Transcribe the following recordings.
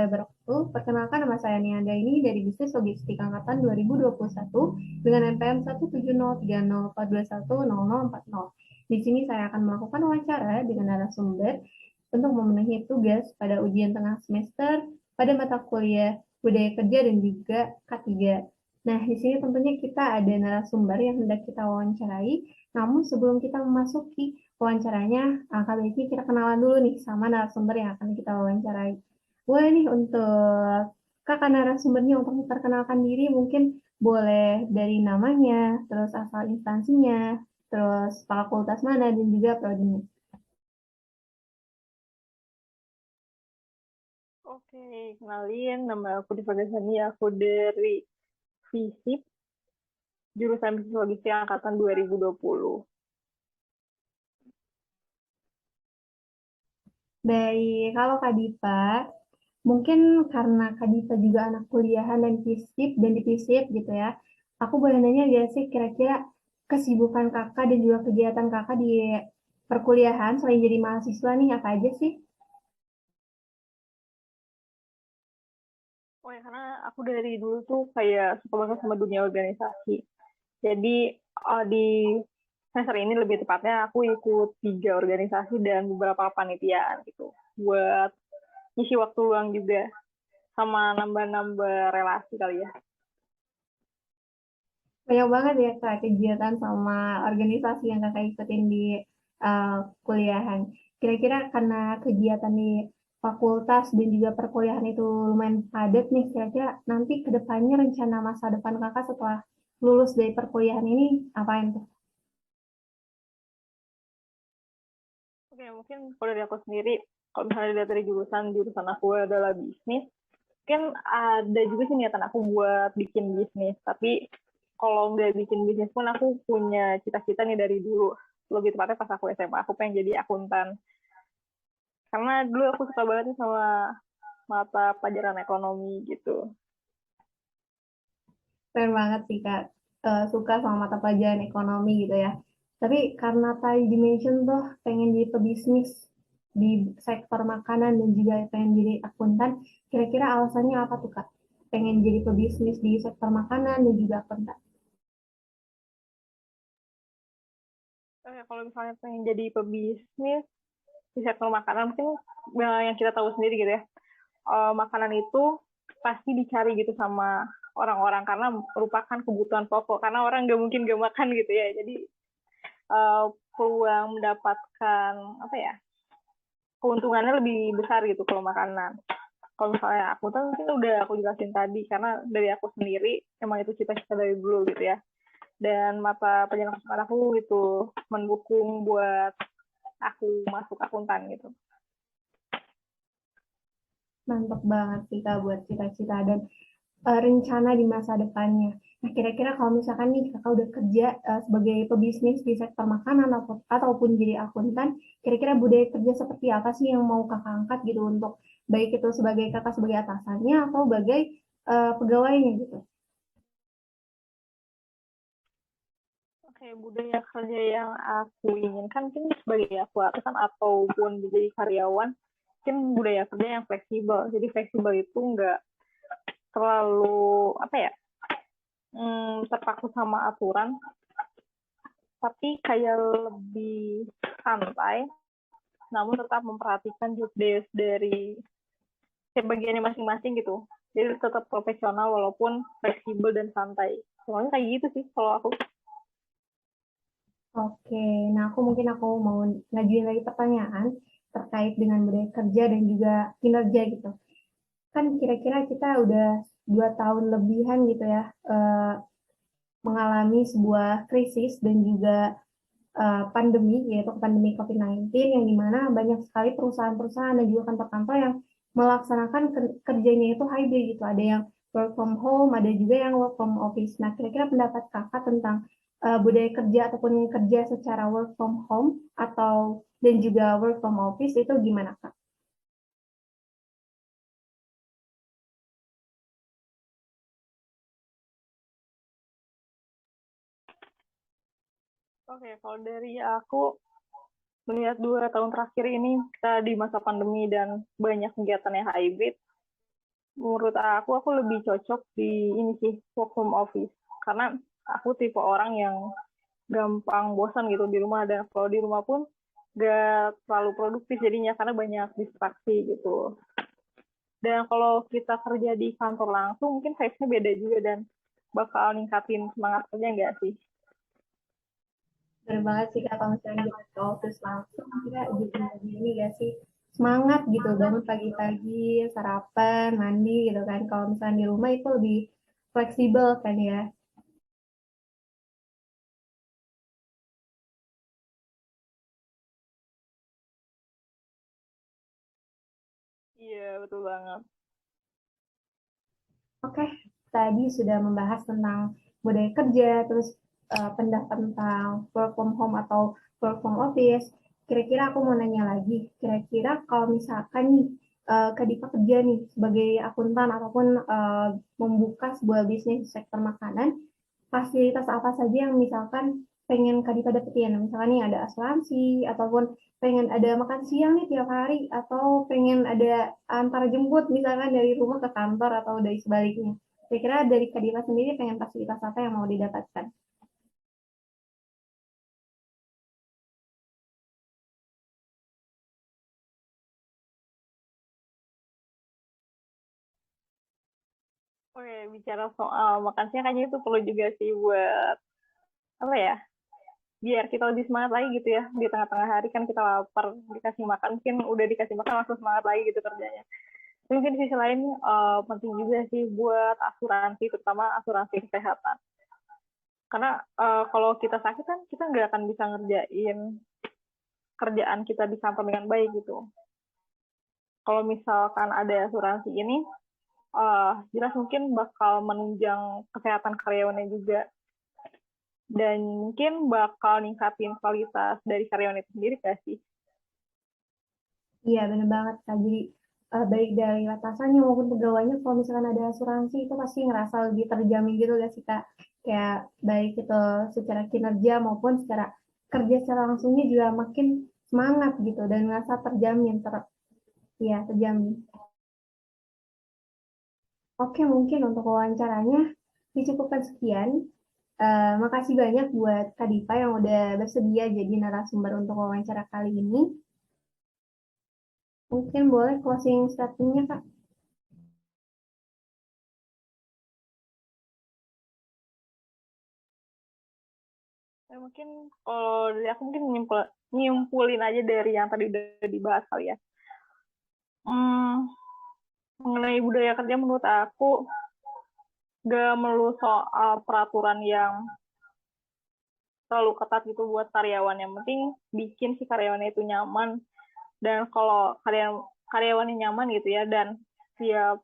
wabarakatuh. Perkenalkan nama saya Nianda ini dari Bisnis Logistik Angkatan 2021 dengan NPM 1703042100040. Di sini saya akan melakukan wawancara dengan narasumber untuk memenuhi tugas pada ujian tengah semester pada mata kuliah Budaya Kerja dan juga K3. Nah, di sini tentunya kita ada narasumber yang hendak kita wawancarai. Namun sebelum kita memasuki wawancaranya, kali ini kita kenalan dulu nih sama narasumber yang akan kita wawancarai. Boleh nih untuk kakak narasumbernya untuk memperkenalkan diri, mungkin boleh dari namanya, terus asal instansinya, terus fakultas mana, dan juga prodinya. Oke, kenalin nama aku Diva Gasani, aku dari FISIP, jurusan Bisnis Logistik angkatan 2020. Baik, kalau Kak Dipa, mungkin karena Kak Dipa juga anak kuliahan dan FISIP dan di FISIP gitu ya, aku boleh nanya gak sih kira-kira kesibukan kakak dan juga kegiatan kakak di perkuliahan selain jadi mahasiswa nih apa aja sih? Oh ya, karena aku dari dulu tuh kayak suka banget sama dunia organisasi. Jadi di semester ini lebih tepatnya aku ikut 3 organisasi dan beberapa panitiaan gitu. Buat ngisi waktu luang juga, sama nambah-nambah relasi kali ya. Banyak banget ya Kak kegiatan sama organisasi yang kakak ikutin di uh, kuliahan. Kira-kira karena kegiatan di fakultas dan juga perkuliahan itu lumayan padat nih, kira-kira nanti ke depannya rencana masa depan kakak setelah lulus dari perkuliahan ini apain tuh? Oke, mungkin kalau dari aku sendiri, kalau misalnya dilihat dari jurusan aku adalah bisnis, mungkin ada juga sih niatan aku buat bikin bisnis. Tapi kalau nggak bikin bisnis pun aku punya cita-cita nih dari dulu. Lebih tepatnya pas aku SMA, aku pengen jadi akuntan. Karena dulu aku suka banget nih sama mata pelajaran ekonomi gitu. Keren banget sih Kak. Suka sama mata pelajaran ekonomi gitu ya. Tapi karena tadi dimention tuh pengen jadi pebisnis di sektor makanan dan juga pengen jadi akuntan, kira-kira alasannya apa tuh Kak? Pengen jadi pebisnis di sektor makanan dan juga akuntan. Kalau misalnya pengen jadi pebisnis di sektor makanan, mungkin yang kita tahu sendiri gitu ya, makanan itu pasti dicari gitu sama orang-orang karena merupakan kebutuhan pokok karena orang nggak mungkin nggak makan gitu ya, jadi peluang mendapatkan apa ya, keuntungannya lebih besar gitu kalau makanan. Kalau misalnya aku tuh mungkin udah aku jelasin tadi karena dari aku sendiri emang itu cita-cita dari dulu gitu ya, dan mata pelajaran kesukaan aku gitu mendukung buat aku masuk akuntan gitu. Mantap banget sih Kak buat cita-cita dan rencana di masa depannya. Nah, kira-kira kalau misalkan nih kakak udah kerja sebagai pebisnis di sektor makanan ataupun jadi akuntan, kira-kira budaya kerja seperti apa sih yang mau kakak angkat gitu untuk baik itu sebagai kakak sebagai atasannya atau sebagai pegawainya gitu. Oke, budaya kerja yang aku inginkan mungkin sebagai aku atasan ataupun menjadi karyawan, mungkin budaya kerja yang fleksibel. Jadi fleksibel itu nggak terlalu apa ya, terpaku sama aturan, tapi kayak lebih santai, namun tetap memperhatikan job desk dari bagiannya masing-masing gitu. Jadi tetap profesional walaupun fleksibel dan santai. Soalnya kayak gitu sih kalau aku. Oke, nah aku mau ngajuin lagi pertanyaan terkait dengan budaya kerja dan juga kinerja gitu. Kan kira-kira kita udah 2 tahun lebihan gitu ya mengalami sebuah krisis dan juga pandemi, yaitu pandemi COVID-19, yang dimana banyak sekali perusahaan-perusahaan dan juga kantor-kantor yang melaksanakan kerjanya itu hybrid gitu. Ada yang work from home, ada juga yang work from office. Nah, kira-kira pendapat kakak tentang budaya kerja ataupun kerja secara work from home atau dan juga work from office itu gimana kak? Oke, kalau dari aku melihat 2 tahun terakhir ini kita di masa pandemi dan banyak kegiatan yang hybrid, menurut aku lebih cocok di ini sih, work home office. Karena aku tipe orang yang gampang bosan gitu di rumah, dan kalau di rumah pun gak terlalu produktif jadinya karena banyak distraksi gitu. Dan kalau kita kerja di kantor langsung mungkin vibes-nya beda juga dan bakal ningkatin semangat kerja nggak sih? Bener banget sih Kak, kalau misalnya kita ke office langsung, kita jadi lebih ini gak sih, semangat gitu, bangun pagi-pagi, sarapan, mandi gitu kan. Kalau misalnya di rumah itu lebih fleksibel kan ya. Iya, betul banget. Oke, tadi sudah membahas tentang budaya kerja, terus pendapat tentang work from home atau work from office. Kira-kira aku mau nanya lagi, kira-kira kalau misalkan nih Kak Dipa kerja nih sebagai akuntan ataupun membuka sebuah bisnis di sektor makanan, fasilitas apa saja yang misalkan pengen Kak Dipa dapetin? Misalkan nih ada asuransi, ataupun pengen ada makan siang nih tiap hari, atau pengen ada antar jemput misalkan dari rumah ke kantor atau dari sebaliknya. Kira-kira dari Kak Dipa sendiri pengen fasilitas apa yang mau didapatkan? Oke, bicara soal makan siang kayaknya itu perlu juga sih buat apa ya? Biar kita lebih semangat lagi gitu ya. Di tengah-tengah hari kan kita lapar, dikasih makan, mungkin udah dikasih makan langsung semangat lagi gitu kerjanya. Tapi mungkin di sisi lain penting juga sih buat asuransi, terutama asuransi kesehatan. Karena kalau kita sakit kan kita nggak akan bisa ngerjain kerjaan kita di kantor dengan baik gitu. Kalau misalkan ada asuransi ini, jelas mungkin bakal menunjang kesehatan karyawannya juga, dan mungkin bakal ningkatin kualitas dari karyawan itu sendiri gak sih? Iya, bener banget Kak. Jadi baik dari atasannya maupun pegawainya, kalau misalkan ada asuransi itu pasti ngerasa lebih terjamin gitu gak sih Kak? Kayak baik itu secara kinerja maupun secara kerja secara langsungnya juga makin semangat gitu dan ngerasa terjamin, ya terjamin. Oke, mungkin untuk wawancaranya dicukupkan sekian. Makasih banyak buat Kak Dipa yang udah bersedia jadi narasumber untuk wawancara kali ini. Mungkin boleh closing statement-nya Kak. Mungkin kalau dari aku mungkin nyimpulin aja dari yang tadi udah dibahas kali ya. Hmm, mengenai budaya kerja menurut aku gak melulu soal peraturan yang terlalu ketat gitu buat karyawan. Yang penting bikin si karyawannya itu nyaman, dan kalau karyawannya nyaman gitu ya, dan siap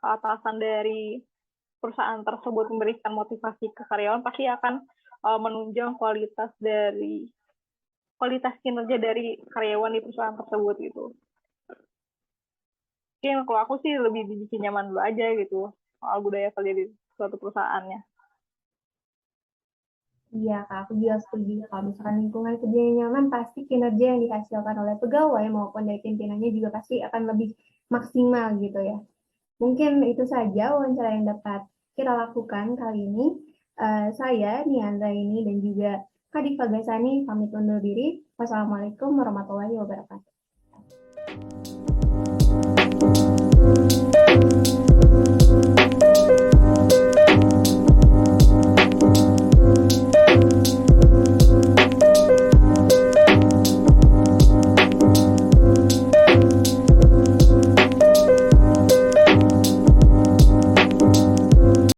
atasan dari perusahaan tersebut memberikan motivasi ke karyawan, pasti akan menunjang kualitas kinerja dari karyawan di perusahaan tersebut gitu. Mungkin kalau aku sih lebih dibikin nyaman dulu aja gitu soal budaya kerja di suatu perusahaannya. Iya, Kak, aku juga setuju. Kalau misalkan lingkungan kerjanya nyaman, pasti kinerja yang dihasilkan oleh pegawai maupun dari pimpinannya juga pasti akan lebih maksimal gitu ya. Mungkin itu saja wawancara yang dapat kita lakukan kali ini. Saya, Niandra ini, dan juga Kak Diva Gasani, pamit undur diri. Wassalamualaikum warahmatullahi wabarakatuh.